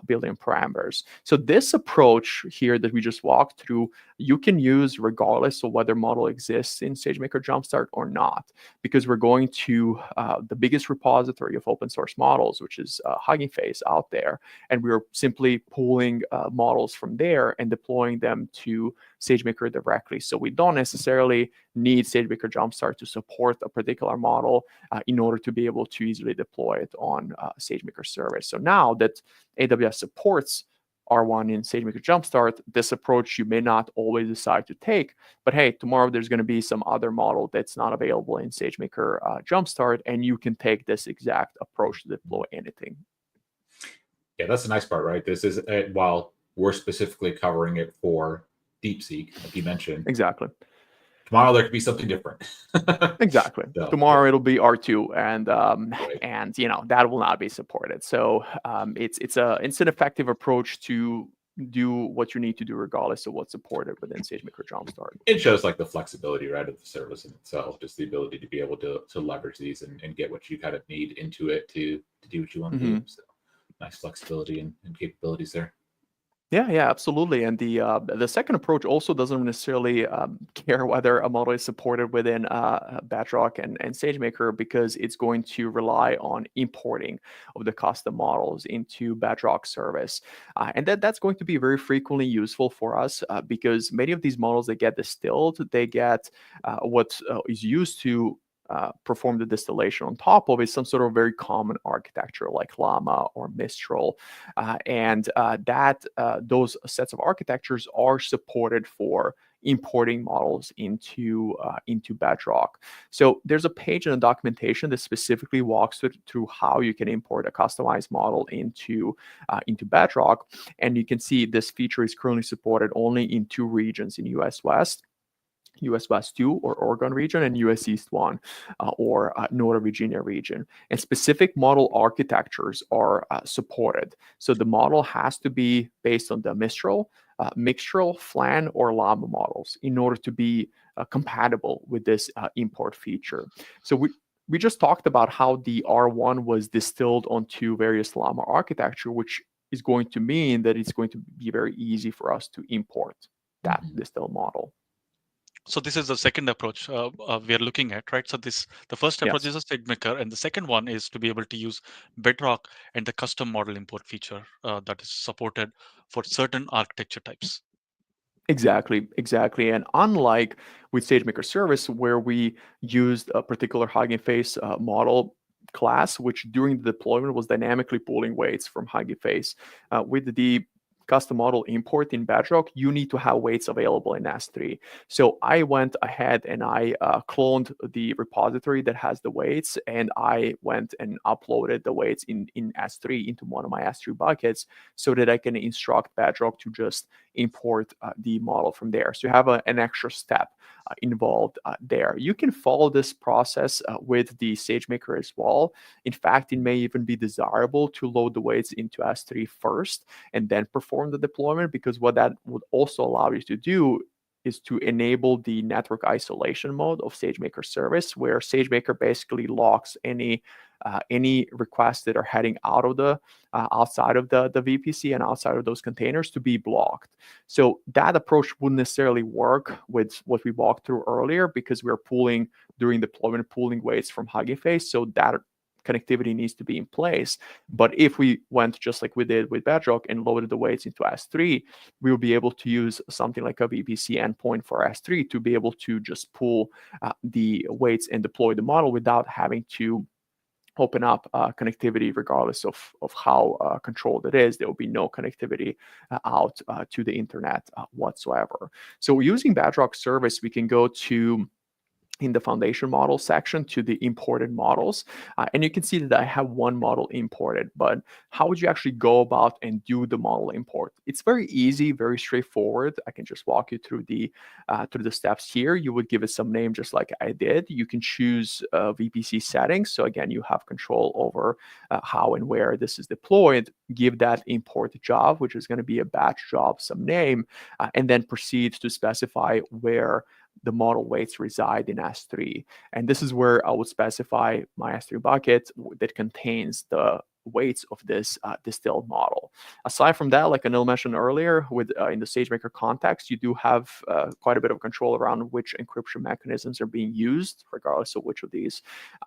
billion parameters. So this approach here that we just walked through, you can use regardless of whether model exists in SageMaker Jumpstart or not, because we're going to the biggest repository of open source models, which is Hugging Face out there. And we're simply pulling models from there and deploying them to SageMaker directly. So we don't necessarily need SageMaker Jumpstart to support a particular model in order to be able to easily deploy it on SageMaker service. So now that AWS supports R1 in SageMaker Jumpstart, this approach you may not always decide to take, but hey, tomorrow there's going to be some other model that's not available in SageMaker Jumpstart, and you can take this exact approach to deploy anything. Yeah, that's the nice part, right? This is, while we're specifically covering it for DeepSeek, like you mentioned. Exactly. Tomorrow there could be something different. Exactly. So, tomorrow it'll be R2, and Right. and that will not be supported. So it's an effective approach to do what you need to do regardless of what's supported within SageMaker Jumpstart. It shows like the flexibility, right, of the service in itself, just the ability to be able to leverage these and get what you kind of need into it to do what you want to do. So nice flexibility and capabilities there. Yeah, absolutely. And the second approach also doesn't necessarily care whether a model is supported within Bedrock and SageMaker, because it's going to rely on importing of the custom models into Bedrock service. And that's going to be very frequently useful for us because many of these models that get distilled, they get what is used to perform the distillation on top of is some sort of very common architecture like Llama or Mistral, and those sets of architectures are supported for importing models into Bedrock. So there's a page in the documentation that specifically walks through how you can import a customized model into Bedrock, and you can see this feature is currently supported only in 2 regions in US West. US West 2 or Oregon region, and US East 1 or Northern Virginia region. And specific model architectures are supported. So the model has to be based on the Mistral, Mixtral, Flan, or Llama models in order to be compatible with this import feature. So we just talked about how the R1 was distilled onto various Llama architecture, which is going to mean that it's going to be very easy for us to import that distilled model. So this is the second approach we are looking at, right? So the first approach is a SageMaker, and the second one is to be able to use Bedrock and the custom model import feature that is supported for certain architecture types. Exactly. And unlike with SageMaker service, where we used a particular Hugging Face model class, which during the deployment was dynamically pulling weights from Hugging Face, with the custom model import in Bedrock, you need to have weights available in S3. So I went ahead and I cloned the repository that has the weights, and I went and uploaded the weights in S3 into one of my S3 buckets so that I can instruct Bedrock to just import the model from there. So you have an extra step involved there. You can follow this process with the SageMaker as well. In fact, it may even be desirable to load the weights into S3 first and then perform the deployment, because what that would also allow you to do is to enable the network isolation mode of SageMaker service, where SageMaker basically locks any requests that are heading out of the outside of the VPC and outside of those containers to be blocked. So that approach wouldn't necessarily work with what we walked through earlier, because we're pulling during deployment, pulling weights from Hugging Face. So that connectivity needs to be in place. But if we went just like we did with Bedrock and loaded the weights into S3, we will be able to use something like a VPC endpoint for S3 to be able to just pull the weights and deploy the model without having to open up connectivity regardless of how controlled it is. There will be no connectivity out to the internet whatsoever. So using Bedrock service, we can go to in the foundation model section to the imported models. And you can see that I have one model imported, but how would you actually go about and do the model import? It's very easy, very straightforward. I can just walk you through the steps here. You would give it some name just like I did. You can choose VPC settings. So again, you have control over how and where this is deployed. Give that import job, which is going to be a batch job, some name, and then proceed to specify where the model weights reside in S3. And this is where I would specify my S3 bucket that contains the weights of this distilled model. Aside from that, like Anil mentioned earlier, with in the SageMaker context, you do have quite a bit of control around which encryption mechanisms are being used, regardless of which of these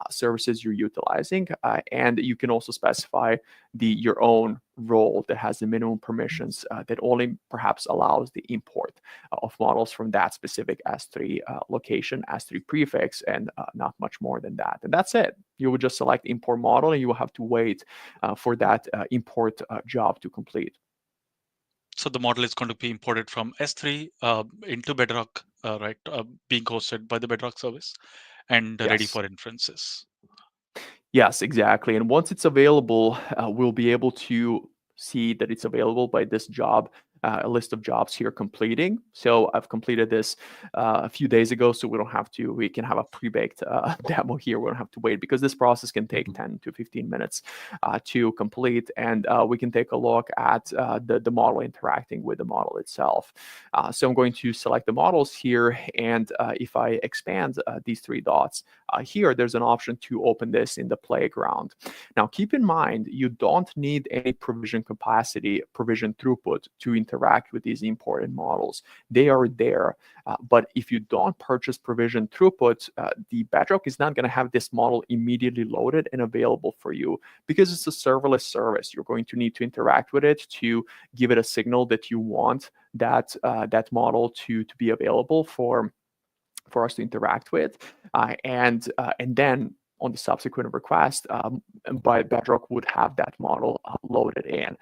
services you're utilizing. And you can also specify your own role that has the minimum permissions that only perhaps allows the import of models from that specific S3 location, S3 prefix, and not much more than that. And that's it. You would just select import model, and you will have to wait for that import job to complete. So the model is going to be imported from S3 into Bedrock, right? Being hosted by the Bedrock service and ready Yes. for inferences. Yes, exactly. And once it's available, we'll be able to see that it's available by this job, a list of jobs here completing. So I've completed this a few days ago, so we can have a pre-baked demo here. We don't have to wait because this process can take 10 to 15 minutes to complete. And we can take a look at the model interacting with the model itself. So I'm going to select the models here. And if I expand these three dots here, there's an option to open this in the playground. Now, keep in mind, you don't need any provision capacity, provision throughput to interact with these imported models. They are there. But if you don't purchase provision throughput, the Bedrock is not going to have this model immediately loaded and available for you because it's a serverless service. You're going to need to interact with it to give it a signal that you want that model to be available for us to interact with, and then on the subsequent request, by Bedrock would have that model loaded in.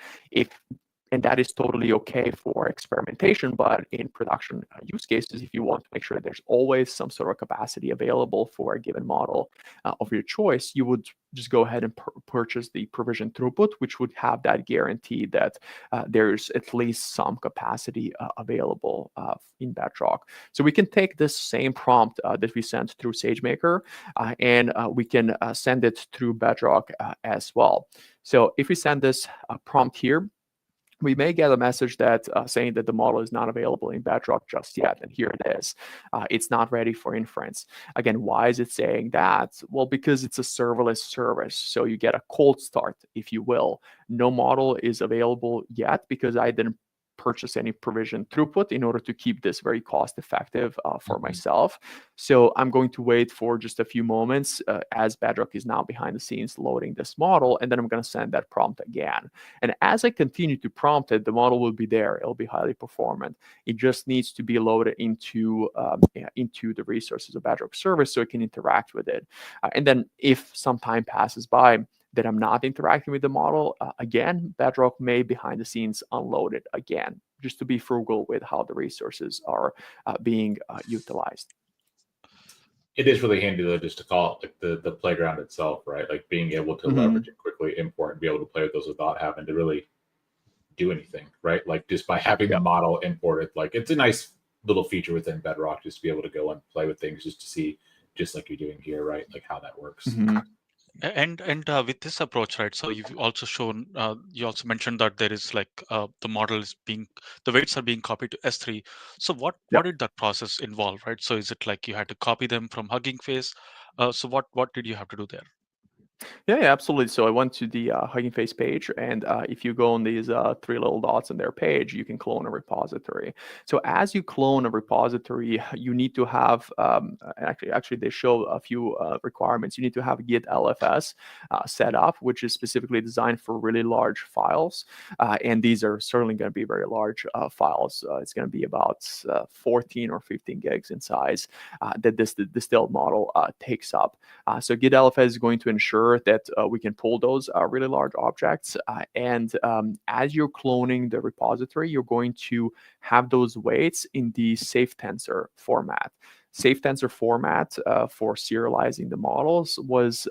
And that is totally okay for experimentation, but in production use cases, if you want to make sure there's always some sort of capacity available for a given model of your choice, you would just go ahead and purchase the provision throughput, which would have that guarantee that there's at least some capacity available in Bedrock. So we can take this same prompt that we sent through SageMaker and we can send it through Bedrock as well. So if we send this prompt here, we may get a message that saying that the model is not available in Bedrock just yet. And here it is. It's not ready for inference. Again, why is it saying that? Well, because it's a serverless service. So you get a cold start, if you will. No model is available yet because I didn't purchase any provision throughput in order to keep this very cost effective for myself. So I'm going to wait for just a few moments as Bedrock is now behind the scenes loading this model, and then I'm going to send that prompt again. And as I continue to prompt it, the model will be there. It'll be highly performant. It just needs to be loaded into the resources of Bedrock service so it can interact with it. And then if some time passes by, that I'm not interacting with the model, again, Bedrock may behind the scenes unload it again, just to be frugal with how the resources are being utilized. It is really handy though, just to call it like the playground itself, right? Like being able to leverage and quickly import and be able to play with those without having to really do anything, right? Like just by having the model imported, like it's a nice little feature within Bedrock just to be able to go and play with things just to see, just like you're doing here, right? Like how that works. And with this approach, right? So you've also shown, you also mentioned that there is like the model is the weights are being copied to S3. So what did that process involve, right? So is it like you had to copy them from Hugging Face? So what did you have to do there? Yeah, absolutely. So I went to the Hugging Face page, and if you go on these three little dots on their page, you can clone a repository. So as you clone a repository, you need to have actually they show a few requirements. You need to have Git LFS set up, which is specifically designed for really large files, and these are certainly going to be very large files. It's going to be about 14 or 15 gigs in size that this distilled model takes up. So Git LFS is going to ensure that we can pull those really large objects. And as you're cloning the repository, you're going to have those weights in the safe tensor format. safe tensor format for serializing the models was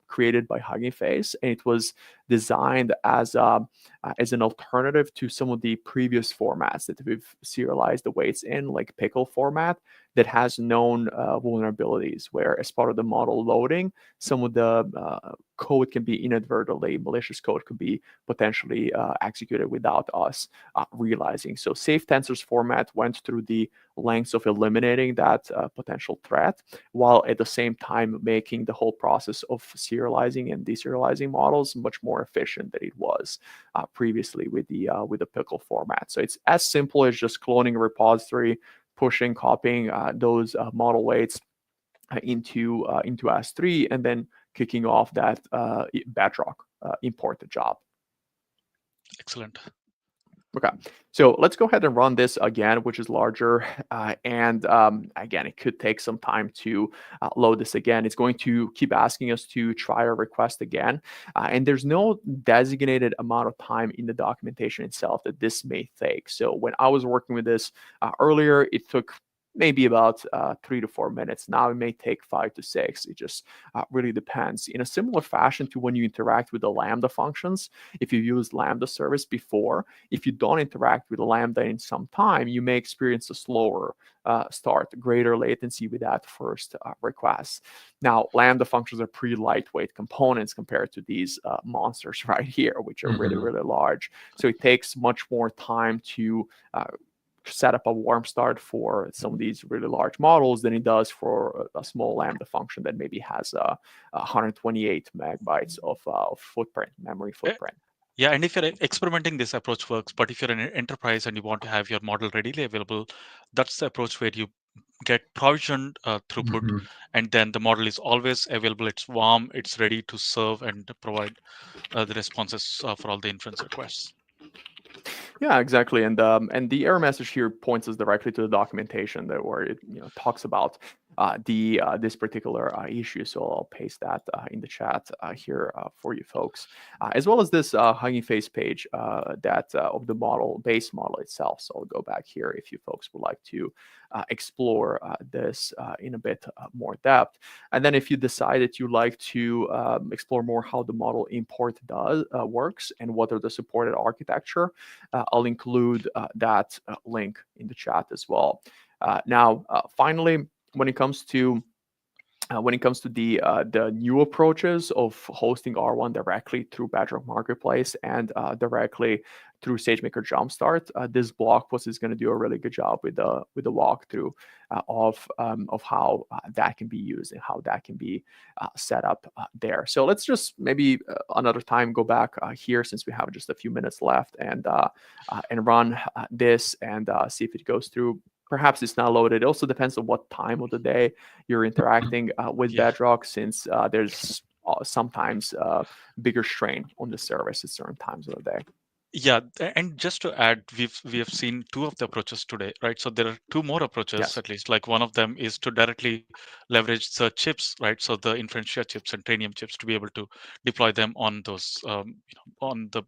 created by Hugging Face, and it was designed as an alternative to some of the previous formats that we've serialized the weights in, like pickle format, that has known vulnerabilities, where as part of the model loading, some of the code can be inadvertently, malicious code could be potentially executed without us realizing. So safe tensors format went through the lengths of eliminating that potential threat, while at the same time making the whole process of serializing and deserializing models much more efficient than it was previously with the pickle format. So it's as simple as just cloning a repository, pushing, copying those model weights into S3, and then kicking off that Bedrock import job. Excellent. Okay, so let's go ahead and run this again, which is larger. And again, it could take some time to load this again. It's going to keep asking us to try a request again. And there's no designated amount of time in the documentation itself that this may take. So when I was working with this earlier, it took maybe about 3 to 4 minutes. Now it may take 5 to 6. It just really depends. In a similar fashion to when you interact with the Lambda functions, if you use Lambda service before, if you don't interact with Lambda in some time, you may experience a slower start, greater latency with that first request. Now, Lambda functions are pretty lightweight components compared to these monsters right here, which are really, really large. So it takes much more time to set up a warm start for some of these really large models than it does for a small Lambda function that maybe has 128 megabytes of memory footprint. Yeah, and if you're experimenting, this approach works. But if you're an enterprise and you want to have your model readily available, that's the approach where you get provisioned throughput, and then the model is always available. It's warm, it's ready to serve and provide the responses for all the inference requests. Yeah, exactly. And the error message here points us directly to the documentation where it talks about this particular issue. So I'll paste that in the chat here for you folks, as well as this Hugging Face page that of the base model itself. So I'll go back here if you folks would like to explore this in a bit more depth. And then if you decide that you like to explore more how the model import works and what are the supported architecture, I'll include that link in the chat as well. Now, finally, when it comes to the new approaches of hosting R1 directly through Bedrock Marketplace and directly through SageMaker Jumpstart, this blog post is going to do a really good job with the walkthrough of how that can be used and how that can be set up there. So let's just maybe another time go back here, since we have just a few minutes left, and run this and see if it goes through. Perhaps it's not loaded. It also depends on what time of the day you're interacting with Bedrock, since there's sometimes bigger strain on the service at certain times of the day. Yeah, and just to add, we have seen two of the approaches today, right? So there are two more approaches, at least. Like one of them is to directly leverage the chips, right? So the Inferentia chips and Trainium chips, to be able to deploy them on those, on the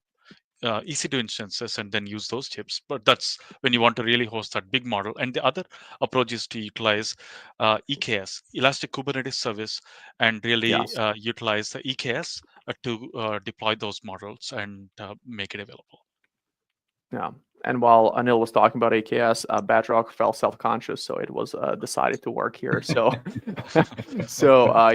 EC2 instances, and then use those chips. But that's when you want to really host that big model. And the other approach is to utilize EKS, Elastic Kubernetes Service, and really utilize the EKS to deploy those models and make it available. Yeah. And while Anil was talking about AKS, Bedrock felt self-conscious, so it was decided to work here. So,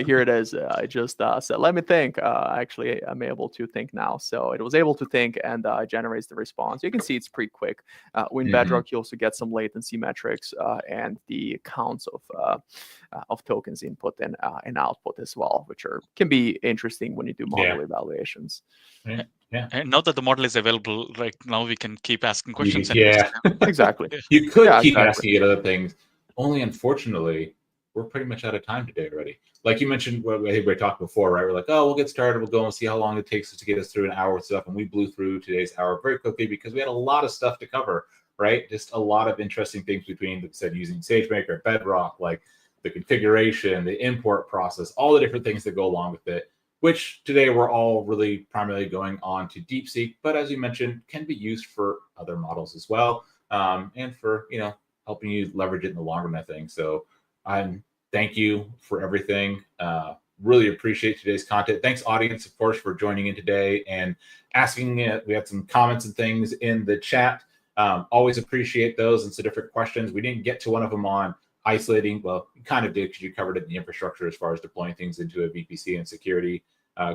here it is. I just said, let me think. Actually, I'm able to think now. So it was able to think and generates the response. You can see it's pretty quick. In Bedrock, you also get some latency metrics and the counts of tokens input and output as well, which can be interesting when you do model evaluations. Yeah. And now that the model is available, right now we can keep asking questions. Exactly. You could keep asking it other things. Only unfortunately, we're pretty much out of time today already. Like you mentioned, I think we talked before, right? We're like, oh, we'll get started. We'll go and see how long it takes us to get us through an hour of stuff. And we blew through today's hour very quickly because we had a lot of stuff to cover, right? Just a lot of interesting things between, like I said, using SageMaker, Bedrock, like the configuration, the import process, all the different things that go along with it, which today we're all really primarily going on to DeepSeek, but as you mentioned, can be used for other models as well, and for helping you leverage it in the long run, I think. So Thank you for everything. Really appreciate today's content. Thanks, audience, of course, for joining in today and asking. We had some comments and things in the chat. Always appreciate those and some different questions. We didn't get to one of them on isolating. Well, you kind of did because you covered it in the infrastructure as far as deploying things into a VPC and security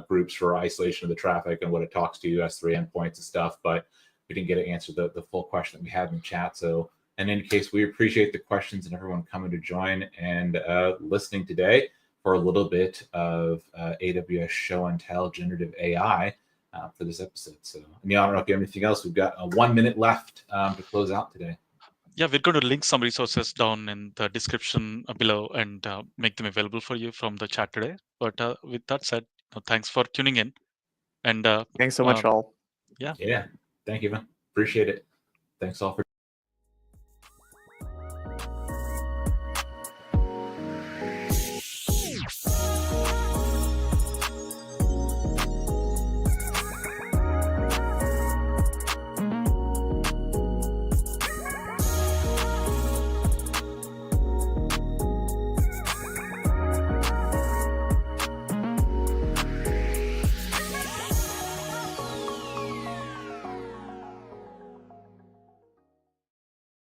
groups for isolation of the traffic and what it talks to S3 endpoints and stuff. But we didn't get to answer the full question that we had in the chat. So in any case, we appreciate the questions and everyone coming to join and listening today for a little bit of AWS Show and Tell Generative AI for this episode. So, Neil, I don't know if you have anything else. We've got 1 minute left to close out today. Yeah, we're going to link some resources down in the description below and make them available for you from the chat today. But with that said, thanks for tuning in. And thanks so much, all. Yeah. Thank you, Ivan. Appreciate it. Thanks all for